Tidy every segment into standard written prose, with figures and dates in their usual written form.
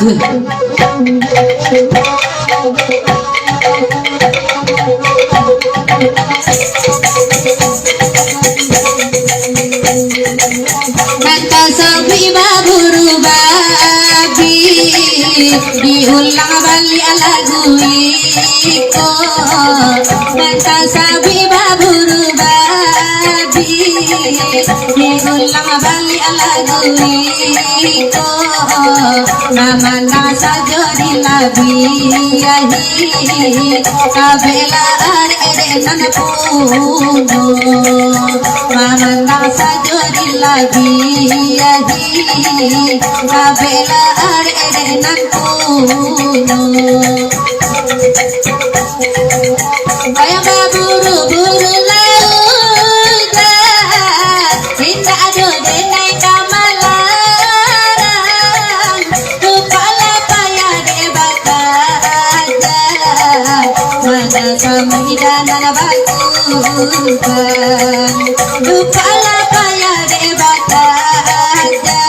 Kata sapi baburu babi diulang balik lagu iko. Kata sapi baburu babi diulang balik lagu iko. Namana sajo dilabiahi kabela ere nan puno. Namana sajo dilabiahi kabela ere nan puno. Kaya baburu-buru lautan indah ado denai kamalarang kepala payah debakaja mana kami danan bakukan kepala payah debakaja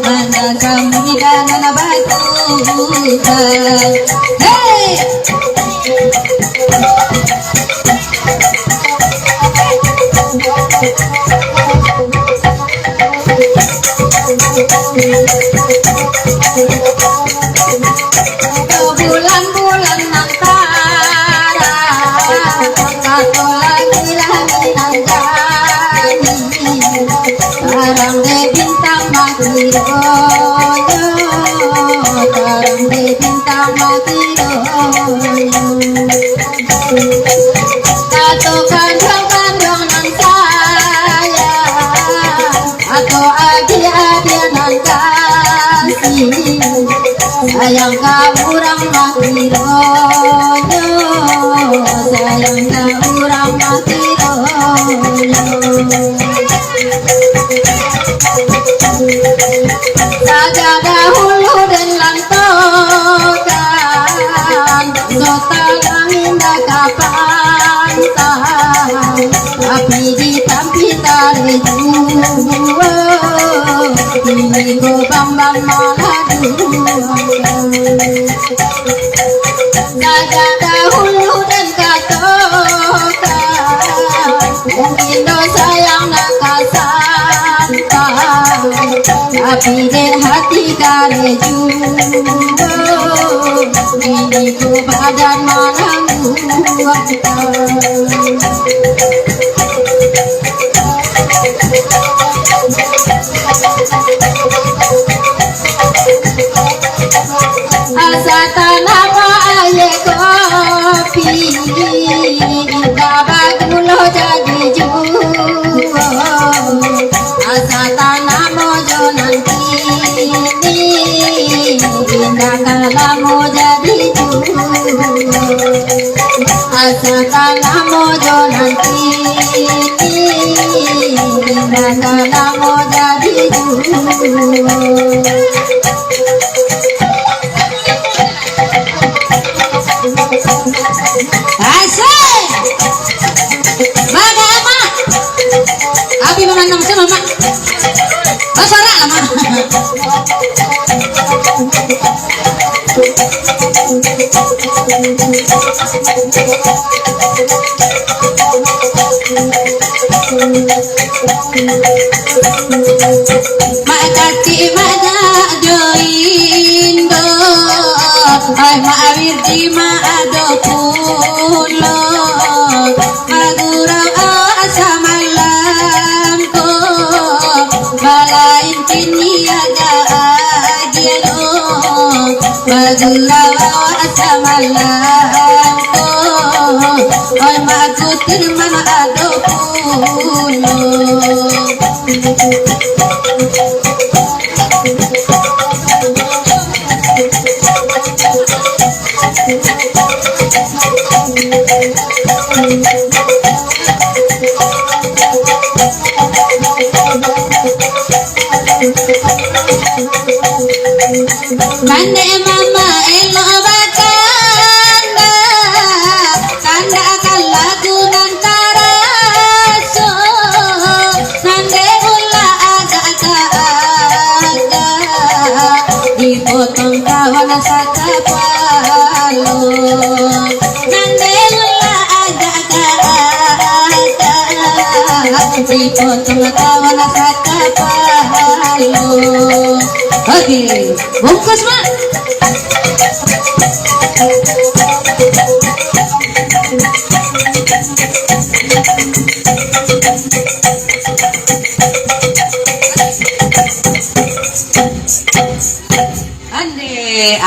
mana kami danan bakukan. Hey! Bulan-bulan antara satu lagi nang jani tarang de bintang mati royo tarang de bintang mati royo katokan kandang nang saya atau adi-adi nang kasih sayang kamu orang mati royo sayang kamu orang mati royo saja dahulu dan lantokan sotalang indah kapantang tapi ditampi tari juwa ini go bambang maladu saja dahulu dan katokan mungkin dosa yang nakasantang tapi di hati kare juga ini ku badan malang asa tanah aye kopi babagulo jadi juo asa tanah mojo nanti indah kalamu jadi juo asa tanah mojo nanti indah kalamu jadi juo. Asik, mana mak? Abi menanam sama mak. Masalah lah mak. Mak kaki mana joindo, ay mak wirdi mak ado pulo, magurang asa malam ko, balain kini ada agiano, magurang asa malam ko, ay magutir mana ado pulo. Mane mama elo bakanda kanda kalagu nantaraso nande ulla aga aga aga di nasa kapalo nandela aga-aga prito tumatawa nasa kapalo. Oke, bungkus mak. Ande